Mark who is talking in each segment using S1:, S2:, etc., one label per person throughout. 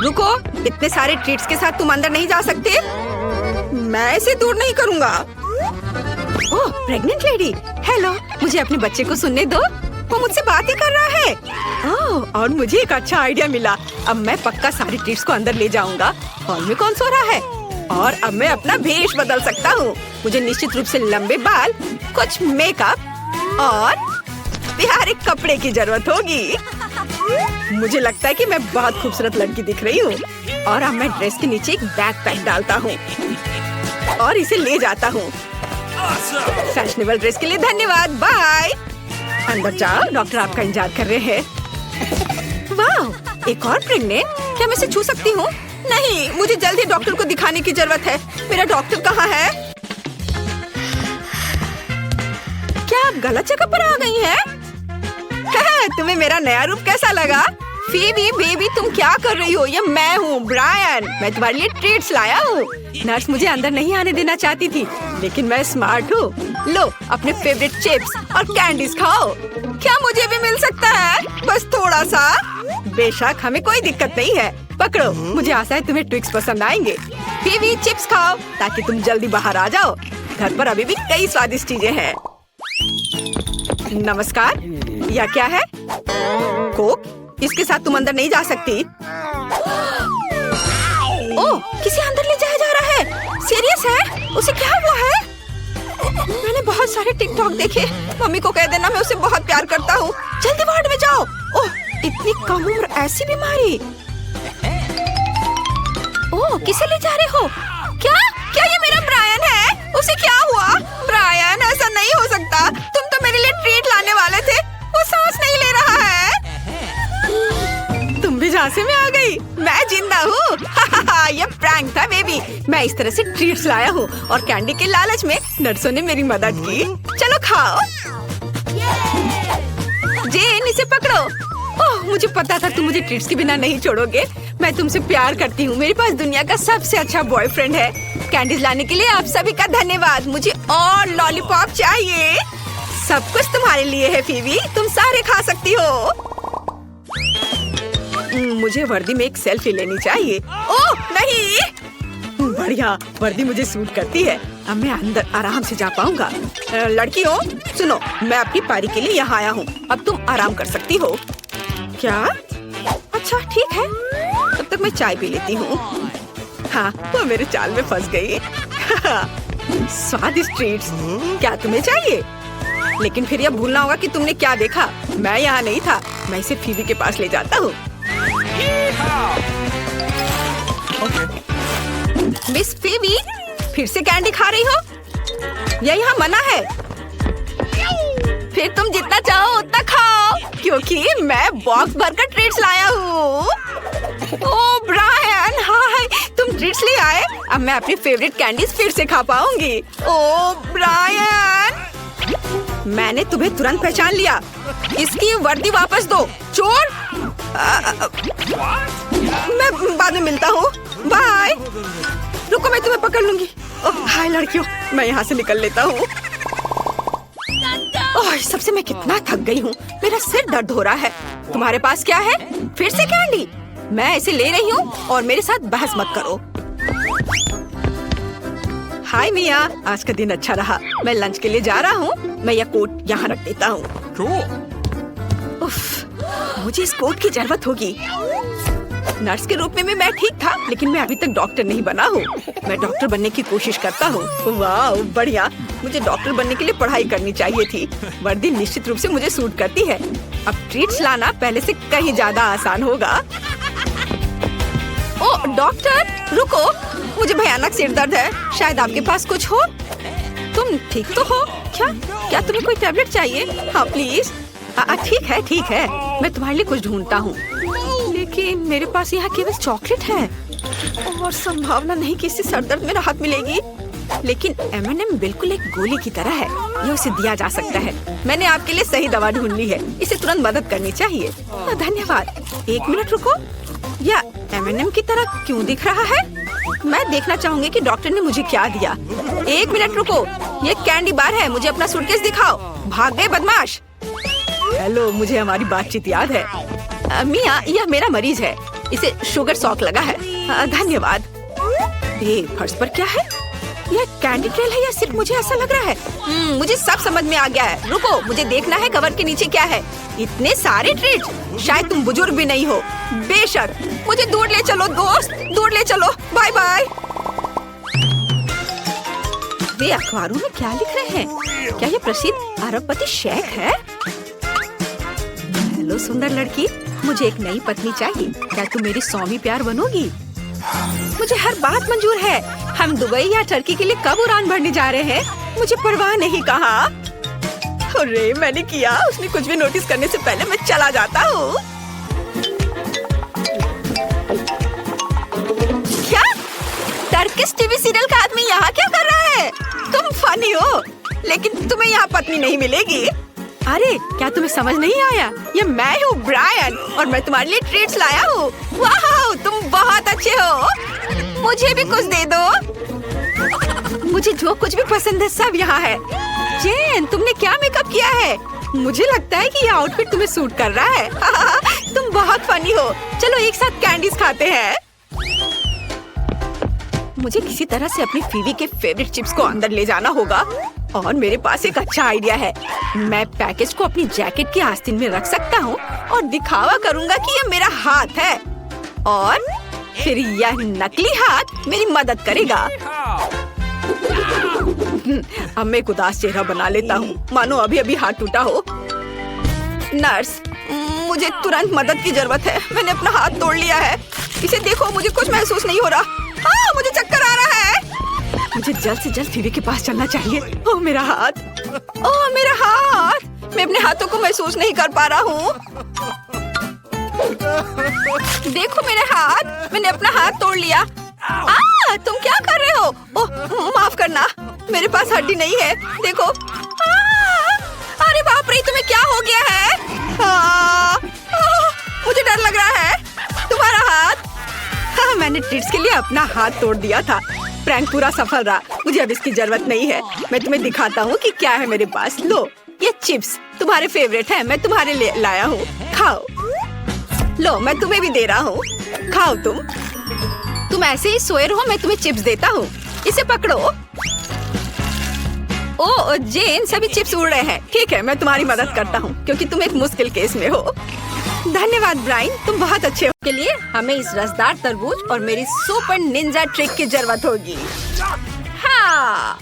S1: रुको, इतने सारे ट्रीट्स के साथ तुम अंदर नहीं जा सकते। मैं इसे दूर नहीं करूँगा। ओह, प्रेग्नेंट लेडी, हेलो। मुझे अपने बच्चे को सुनने दो, वो मुझसे बात ही कर रहा है। ओह, और मुझे एक अच्छा आइडिया मिला। अब मैं पक्का सारी ट्रीट्स को अंदर ले जाऊंगा। हॉल में कौन सो रहा है? और अब मैं अपना भेष बदल सकता हूँ। मुझे निश्चित रूप से लंबे बाल, कुछ मेकअप और प्यारे कपड़े की जरूरत होगी। मुझे लगता है कि मैं बहुत खूबसूरत लड़की दिख रही हूँ। और अब मैं ड्रेस के नीचे एक बैकपैक डालता हूँ और इसे ले जाता हूँ। फैशनेबल ड्रेस के लिए धन्यवाद, बाय। अंदर जाओ, डॉक्टर आपका इंतजार कर रहे हैं। वाह, एक और प्रेग्नेंट। क्या मैं इसे छू सकती हूँ? नहीं, मुझे जल्दी डॉक्टर को दिखाने की जरूरत है। मेरा डॉक्टर कहाँ है? क्या आप गलत जगह पर आ गई हैं? तुम्हें मेरा नया रूप कैसा लगा? फीबी बेबी, तुम क्या कर रही हो? ये मैं हूँ, ब्रायन। मैं तुम्हारे लिए ट्रीट्स लाया हूँ। नर्स मुझे अंदर नहीं आने देना चाहती थी, लेकिन मैं स्मार्ट हूँ। लो, अपने फेवरेट चिप्स और कैंडीज खाओ। क्या मुझे भी मिल सकता है? बस थोड़ा सा। बेशक, हमें कोई दिक्कत नहीं है। पकड़ो, मुझे आशा है तुम्हें ट्विक्स पसंद आएंगे। फीबी, चिप्स खाओ ताकि तुम जल्दी बाहर आ जाओ। घर पर अभी भी कई स्वादिष्ट चीजें हैं। नमस्कार, यह क्या है? कोक? इसके साथ तुम अंदर नहीं जा सकती। ओह, किसी अंदर ले जाया जा रहा है। सीरियस है? उसे क्या हुआ है? मैंने बहुत सारे टिकटॉक देखे। मम्मी को कह देना मैं उसे बहुत प्यार करता हूँ। जल्दी वार्ड में जाओ। ओह, इतनी कम उम्र, ऐसी बीमारी। ओह, किसे ले जा रहे हो? क्या क्या ये मेरा ब्रायन है? उसे क्या हुआ? ब्रायन, ऐसा नहीं हो सकता। तुम तो मेरे लिए ट्रीट लाने वाले थे। वो सांस नहीं ले रहा है। तुम भी झांसे में आ गई। मैं जिंदा हूँ। ये प्रैंक था बेबी। मैं इस तरह से ट्रीट्स लाया हूँ और कैंडी के लालच में नर्सों ने मेरी मदद की। चलो खाओ। जेन, इसे पकड़ो। ओह, मुझे पता था तुम मुझे ट्रीट्स के बिना नहीं छोड़ोगे। मैं तुमसे प्यार करती हूँ। मेरे पास दुनिया का सबसे अच्छा बॉयफ्रेंड है। कैंडीज लाने के लिए आप सभी का धन्यवाद। मुझे और लॉलीपॉप चाहिए। सब कुछ तुम्हारे लिए है फीबी, तुम सारे खा सकती हो। मुझे वर्दी में एक सेल्फी लेनी चाहिए। ओह नहीं, बढ़िया, वर्दी मुझे सूट करती है। अब मैं अंदर आराम से जा पाऊंगा। लड़कियों, सुनो, मैं अपनी पारी के लिए यहाँ आया हूँ। अब तुम आराम कर सकती हो। क्या? अच्छा, ठीक है। तब तक मैं चाय पी लेती हूँ। हाँ, वो मेरे चाल में फंस गई। स्वादिष्ट ट्रीट्स। क्या तुम्हें चाहिए? लेकिन फिर यह भूलना होगा कि तुमने क्या देखा। मैं यहाँ नहीं था। मैं इसे फीबी के पास ले जाता हूँ। मिस फीबी, फिर से कैंडी खा रही हो? यह यहाँ मना है। फिर तुम जितना चाहो उतना खाओ, क्योंकि मैं बॉक्स भरकर ट्रीट्स लाया हूँ। ओह ब्रायन, हाय, तुम ट्रीट्स ले आए। अब मैं अपनी फेवरेट कैंडीज फिर से खा पाऊंगी। ओह ब्रायन, मैंने तुम्हें तुरंत पहचान लिया। इसकी वर्दी वापस दो, चोर। मैं बाद में मिलता हूँ, बाय। रुको, मैं तुम्हें पकड़ लूंगी। ओह हाय लड़कियों, मैं यहाँ से निकल लेता हूँ। ओह, सबसे मैं कितना थक गई हूँ। मेरा सिर दर्द हो रहा है। तुम्हारे पास क्या है? फिर से कैंडी? मैं इसे ले रही हूँ और मेरे साथ बहस मत करो। हाय मिया, आज का दिन अच्छा रहा। मैं लंच के लिए जा रहा हूँ। मैं यह कोट यहाँ रख देता हूँ। मुझे इस कोट की जरूरत होगी। नर्स के रूप में मैं ठीक था, लेकिन मैं अभी तक डॉक्टर नहीं बना हूँ। मैं डॉक्टर बनने की कोशिश करता हूँ। वाह बढ़िया, मुझे डॉक्टर बनने के लिए पढ़ाई करनी चाहिए थी। वर्दी निश्चित रूप से मुझे सूट करती है। अब ट्रीट्स लाना पहले से कहीं ज्यादा आसान होगा। ओह डॉक्टर, रुको, मुझे भयानक सिर दर्द है। शायद आपके पास कुछ हो। तुम ठीक तो हो? क्या तुम्हें कोई टैबलेट चाहिए? हाँ प्लीज। ठीक है, मैं तुम्हारे लिए कुछ ढूंढता हूँ। लेकिन मेरे पास यहाँ केवल चॉकलेट है और संभावना नहीं कि इससे सर दर्द में राहत मिलेगी। लेकिन M&M बिल्कुल एक गोली की तरह है, ये उसे दिया जा सकता है। मैंने आपके लिए सही दवा ढूंढ ली है, इसे तुरंत मदद करनी चाहिए। धन्यवाद। एक मिनट रुको, यह M&M की तरह क्यों दिख रहा है? मैं देखना चाहूंगी कि डॉक्टर ने मुझे क्या दिया। एक मिनट रुको, ये कैंडी बार है। मुझे अपना सूटकेस दिखाओ। भाग गए बदमाश। हेलो, मुझे हमारी बातचीत याद है। मिया, यह मेरा मरीज है। इसे शुगर सॉक लगा है। धन्यवाद। ये फर्श पर क्या है? यह कैंडी ट्रेल है या सिर्फ मुझे ऐसा लग रहा है? मुझे सब समझ में आ गया है। रुको, मुझे देखना है कवर के नीचे क्या है। इतने सारे ट्रीट्स। शायद तुम बुजुर्ग भी नहीं हो। बेशक। मुझे दूर ले चलो दोस्त, दूर ले चलो। Bye bye. वे अखबारों में क्या लिख रहे हैं? क्या ये प्रसिद्ध अरबपति शेख है? हेलो सुंदर लड़की, मुझे एक नई पत्नी चाहिए। क्या तुम मेरी स्वामी प्यार बनोगी? मुझे हर बात मंजूर है। हम दुबई या टर्की के लिए कब उड़ान भरने जा रहे हैं? मुझे परवाह नहीं कहा। अरे मैंने किया। उसने कुछ भी नोटिस करने से पहले मैं चला जाता हूँ। क्या? टर्किश टीवी सीरियल का आदमी यहाँ क्या कर रहा है? तुम फनी हो, लेकिन तुम्हें यहाँ पत्नी नहीं मिलेगी। अरे क्या तुम्हें समझ नहीं आया? ये मैं हूँ ब्रायन और मैं तुम्हारे लिए ट्रीट्स लाया हूँ। वाह, तुम बहुत अच्छे हो। मुझे भी कुछ दे दो। मुझे जो कुछ भी पसंद है सब यहाँ है। जेन, तुमने क्या मेकअप किया है? मुझे लगता है कि ये आउटफिट तुम्हें सूट कर रहा है। तुम बहुत फनी हो। चलो एक साथ कैंडीज खाते हैं। मुझे किसी तरह से अपनी फीवी के फेवरेट चिप्स को अंदर ले जाना होगा और मेरे पास एक अच्छा आइडिया है। मैं पैकेज को अपनी जैकेट की आस्तीन में रख सकता हूँ और दिखावा करूँगा कि ये मेरा हाथ है और फिर यह नकली हाथ मेरी मदद करेगा। अब मैं एक उदास चेहरा बना लेता हूँ, मानो अभी अभी हाथ टूटा हो। नर्स, मुझे तुरंत मदद की जरूरत है। मैंने अपना हाथ तोड़ लिया है। इसे देखो, मुझे कुछ महसूस नहीं हो रहा। मुझे चक्कर आ रहा है। मुझे जल्द से जल्द फीवी के पास चलना चाहिए। ओह मेरा हाथ, ओह मेरा हाथ। मैं अपने हाथों को महसूस नहीं कर पा रहा हूँ। देखो मेरे हाथ, मैंने अपना हाथ तोड़ लिया। तुम क्या कर रहे हो? ओह माफ करना, मेरे पास हड्डी नहीं है। देखो। अरे बाप रे, तुम्हें क्या हो गया है? मुझे डर लग रहा है। तुम्हारा हाथ। मैंने ट्रीट्स के लिए अपना हाथ तोड़ दिया था। प्रैंक पूरा सफल रहा। मुझे अब इसकी जरूरत नहीं है। मैं तुम्हें दिखाता हूँ कि क्या है मेरे पास। लो, ये चिप्स तुम्हारे फेवरेट है। मैं तुम्हारे लिए लाया हूँ, खाओ। लो, मैं तुम्हें भी दे रहा हूँ, खाओ। तुम ऐसे ही सोए रहो, मैं तुम्हें चिप्स देता हूँ। इसे पकड़ो। ओ जेन, सभी चिप्स उड़ रहे हैं। ठीक है, मैं तुम्हारी मदद करता हूँ क्योंकि तुम एक मुश्किल केस में हो। धन्यवाद ब्रायन, तुम बहुत अच्छे हो। के लिए हमें इस रसदार तरबूज और मेरी सुपर निंजा ट्रिक की जरूरत होगी। हाँ,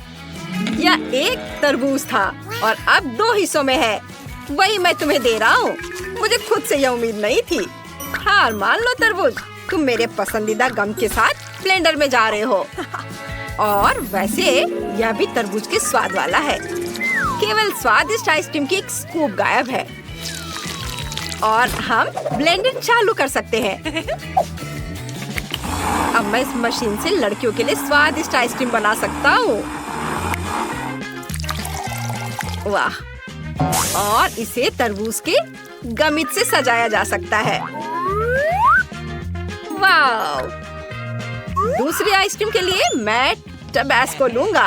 S1: यह एक तरबूज था और अब 2 हिस्सों में है। वही मैं तुम्हें दे रहा हूँ। मुझे खुद से यह उम्मीद नहीं थी। हार मान लो तरबूज, तुम मेरे पसंदीदा गम के साथ ब्लेंडर में जा रहे हो। और वैसे यह भी तरबूज के स्वाद वाला है। केवल स्वादिष्ट आइसक्रीम की एक स्कूप गायब है और हम ब्लेंडर चालू कर सकते हैं। अब मैं इस मशीन से लड़कियों के लिए स्वादिष्ट आइसक्रीम बना सकता हूँ। वाह, और इसे तरबूज के गमित से सजाया जा सकता है। वाह, दूसरी आइसक्रीम के लिए मैं टबैस्को लूंगा।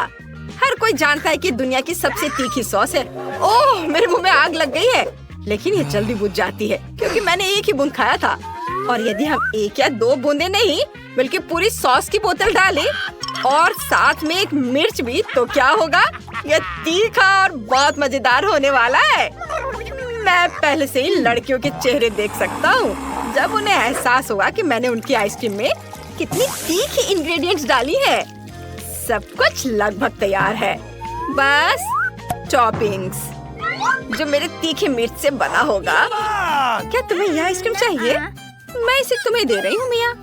S1: हर कोई जानता है कि दुनिया की सबसे तीखी सॉस है। ओह, मेरे मुंह में आग लग गई है, लेकिन ये जल्दी बुझ जाती है क्योंकि मैंने एक ही बूंद खाया था। और यदि हम 1 या 2 बूंदे नहीं बल्कि पूरी सॉस की बोतल डालें और साथ में एक मिर्च भी, तो क्या होगा? यह तीखा और बहुत मजेदार होने वाला है। मैं पहले से ही लड़कियों के चेहरे देख सकता हूँ जब उन्हें एहसास होगा कि मैंने उनकी आइसक्रीम में कितनी तीखी इंग्रेडिएंट्स डाली है। सब कुछ लगभग तैयार है, बस टॉपिंग्स जो मेरे तीखे मिर्च से बना होगा। क्या तुम्हें यह आइसक्रीम चाहिए? मैं इसे तुम्हें दे रही हूँ मिया,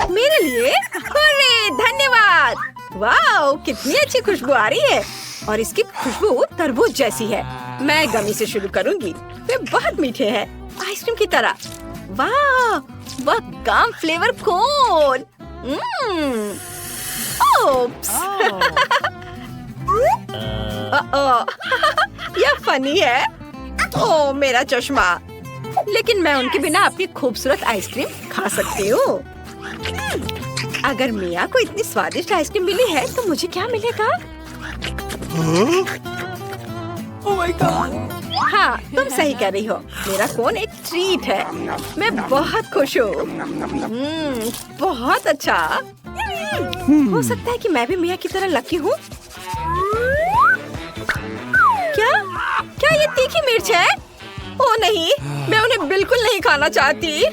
S1: मेरे लिए। अरे धन्यवाद। वाह, कितनी अच्छी खुशबू आ रही है और इसकी खुशबू तरबूज जैसी है। मैं गमी से शुरू करूँगी। वे बहुत मीठे हैं, आइसक्रीम की तरह। वाह, वह गम फ्लेवर कोन। ओप्स। यह फनी है। ओह मेरा चश्मा। लेकिन मैं उनके बिना अपनी खूबसूरत आइसक्रीम खा सकती हूँ। अगर मिया को इतनी स्वादिष्ट आइसक्रीम मिली है तो मुझे क्या मिलेगा?
S2: Oh my God!
S1: हाँ, तुम सही कह रही हो। मेरा कोन एक ट्रीट है। मैं बहुत खुश हूँ। बहुत अच्छा। हो सकता है कि मैं भी मिया की तरह लकी हूँ। क्या? क्या ये तीखी मिर्च है? ओ नहीं, मैं उन्हें बिल्कुल नहीं खाना चाहती।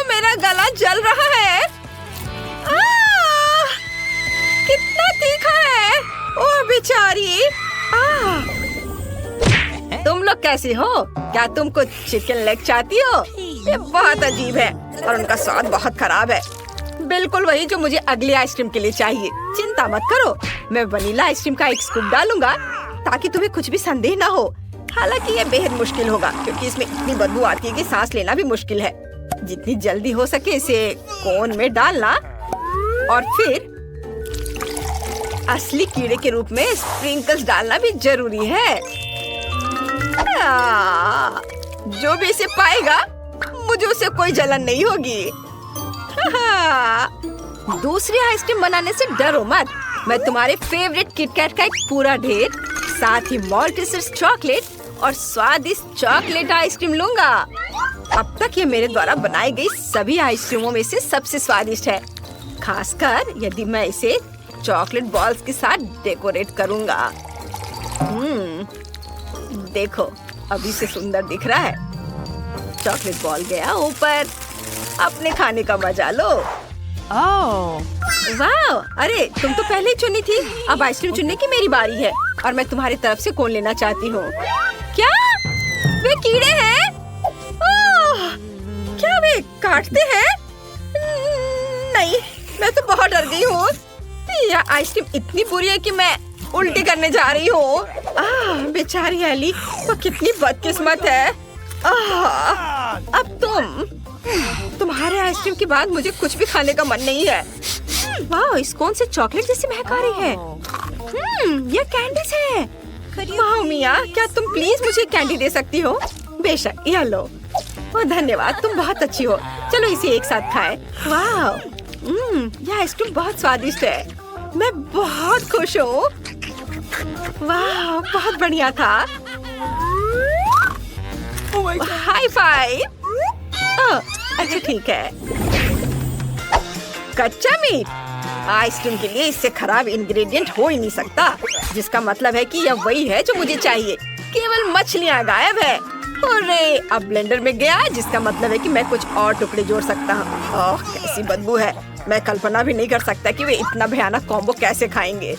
S1: मेरा गला जल रहा है। कितना तीखा है। ओ बेचारी। तुम लोग कैसे हो? क्या तुम कुछ चिकन लेग चाहती हो? ये बहुत अजीब है और उनका स्वाद बहुत खराब है। बिल्कुल वही जो मुझे अगली आइसक्रीम के लिए चाहिए। चिंता मत करो, मैं वनीला आइसक्रीम का एक स्कूप डालूंगा ताकि तुम्हें कुछ भी संदेह ना हो। हालांकि ये बेहद मुश्किल होगा क्योंकि इसमें इतनी बदबू आती है कि सांस लेना भी मुश्किल है। जितनी जल्दी हो सके इसे कोन में डालना और फिर असली कीड़े के रूप में स्प्रिंकल्स डालना भी जरूरी है। जो भी इसे पाएगा मुझे उसे कोई जलन नहीं होगी। दूसरी आइसक्रीम बनाने से डरो मत। मैं तुम्हारे फेवरेट किटकैट का एक पूरा ढेर, साथ ही मॉल्टेसर्स चॉकलेट और स्वादिष्ट चॉकलेट आइसक्रीम लूंगा। अब तक ये मेरे द्वारा बनाई गई सभी आइसक्रीमों में से सबसे स्वादिष्ट है, खासकर यदि मैं इसे चॉकलेट बॉल्स के साथ डेकोरेट करूंगा। देखो, अभी से सुंदर दिख रहा है। चॉकलेट बॉल गया ऊपर। अपने खाने का मजा लो। वाह! अरे तुम तो पहले ही चुनी थी। अब आइसक्रीम चुनने की मेरी बारी है और मैं तुम्हारी तरफ से कोन लेना चाहती हूँ। क्या? वे कीड़े हैं? क्या वे काटते हैं? नहीं, मैं तो बहुत डर गई हूँ। यह आइसक्रीम इतनी बुरी है कि मैं उल्टी करने जा रही हूँ। बेचारी एली, वो कितनी बदकिस्मत है। अब तुम्हारे आइसक्रीम के बाद मुझे कुछ भी खाने का मन नहीं है। वाह, इस कौन से चॉकलेट जैसी महक आ रही है। ये कैंडीज है। वाह मिया, क्या तुम प्लीज मुझे कैंडी दे सकती हो? बेशक, यह लो। धन्यवाद, तुम बहुत अच्छी हो। चलो इसे एक साथ खाएं। वाह, यह आइसक्रीम बहुत स्वादिष्ट है। मैं बहुत खुश हूँ। वाह, बहुत बढ़िया था। High five. अच्छा ठीक है। कच्चा मीट आइसक्रीम के लिए इससे खराब इंग्रेडिएंट हो ही नहीं सकता, जिसका मतलब है कि यह वही है जो मुझे चाहिए। केवल मछलियाँ गायब है। अरे, अब ब्लेंडर में गया, जिसका मतलब है कि मैं कुछ और टुकड़े जोड़ सकता हूँ। ओह, कैसी बदबू है। मैं कल्पना भी नहीं कर सकता कि वे इतना भयानक कॉम्बो कैसे खाएंगे।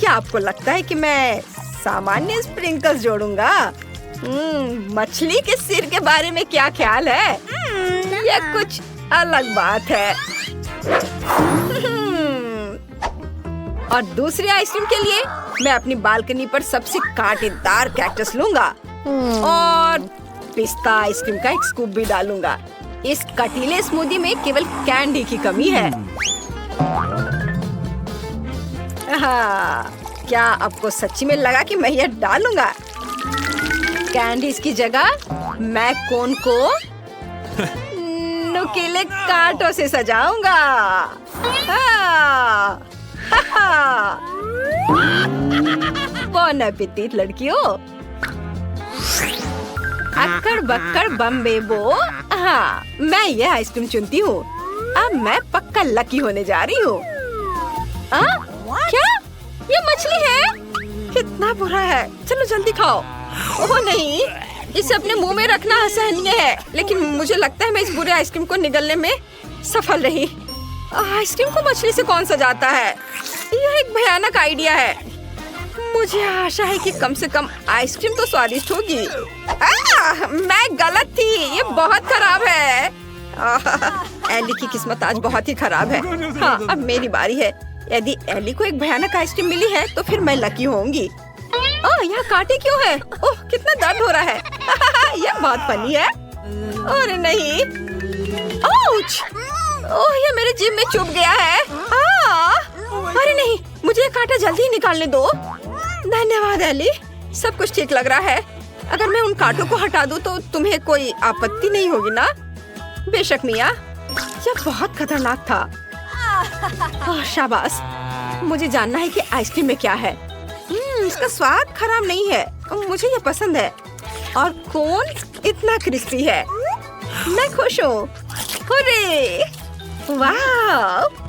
S1: क्या आपको लगता है कि मैं सामान्य स्प्रिंकल्स जोड़ूंगा? मछली के सिर के बारे में क्या ख्याल है? यह कुछ अलग बात है। और दूसरी आइसक्रीम के लिए मैं अपनी बालकनी पर सबसे कांटेदार कैक्टस लूंगा और पिस्ता आइसक्रीम का एक स्कूप भी डालूंगा। इस कटीले स्मूदी में केवल कैंडी की कमी है। क्या आपको सच्ची में लगा कि मैं यह डालूंगा? कैंडीज की जगह मैं कोन को नुकीले कांटों से सजाऊंगा। बोन एपेटिट लड़कियों। अक्कड़ बक्कड़ बम बेबो। हाँ, मैं ये आइसक्रीम चुनती हूँ। अब मैं पक्का लकी होने जा रही हूँ। क्या? ये मछली है? कितना बुरा है। चलो जल्दी खाओ। ओह नहीं, इसे अपने मुंह में रखना असहनीय है, लेकिन मुझे लगता है मैं इस बुरे आइसक्रीम को निगलने में सफल रही। आइसक्रीम को मछली से कौन सजाता है? यह एक भयानक आइडिया है। मुझे आशा है कि कम से कम आइसक्रीम तो स्वादिष्ट होगी। मैं गलत थी। ये बहुत खराब है। एली की किस्मत आज बहुत ही खराब है। हाँ, अब मेरी बारी है। यदि एली को एक भयानक आइसक्रीम मिली है तो फिर मैं लकी होंगी। ओह, यहाँ कांटे क्यों है? ओह, कितना दर्द हो रहा है। यह बहुत फनी है। अरे नहीं। आउच! ओह, ये मेरे जिम में चुभ गया है। अरे नहीं, मुझे ये कांटा जल्दी ही निकालने दो। धन्यवाद एली, सब कुछ ठीक लग रहा है। अगर मैं उन कांटों को हटा दूं तो तुम्हें कोई आपत्ति नहीं होगी ना? बेशक मिया, यह बहुत खतरनाक था। शाबाश, मुझे जानना है कि आइसक्रीम में क्या है। इसका स्वाद खराब नहीं है, मुझे ये पसंद है। और कौन इतना क्रिस्पी है। मैं खुश हूँ। हुर्रे! वाह!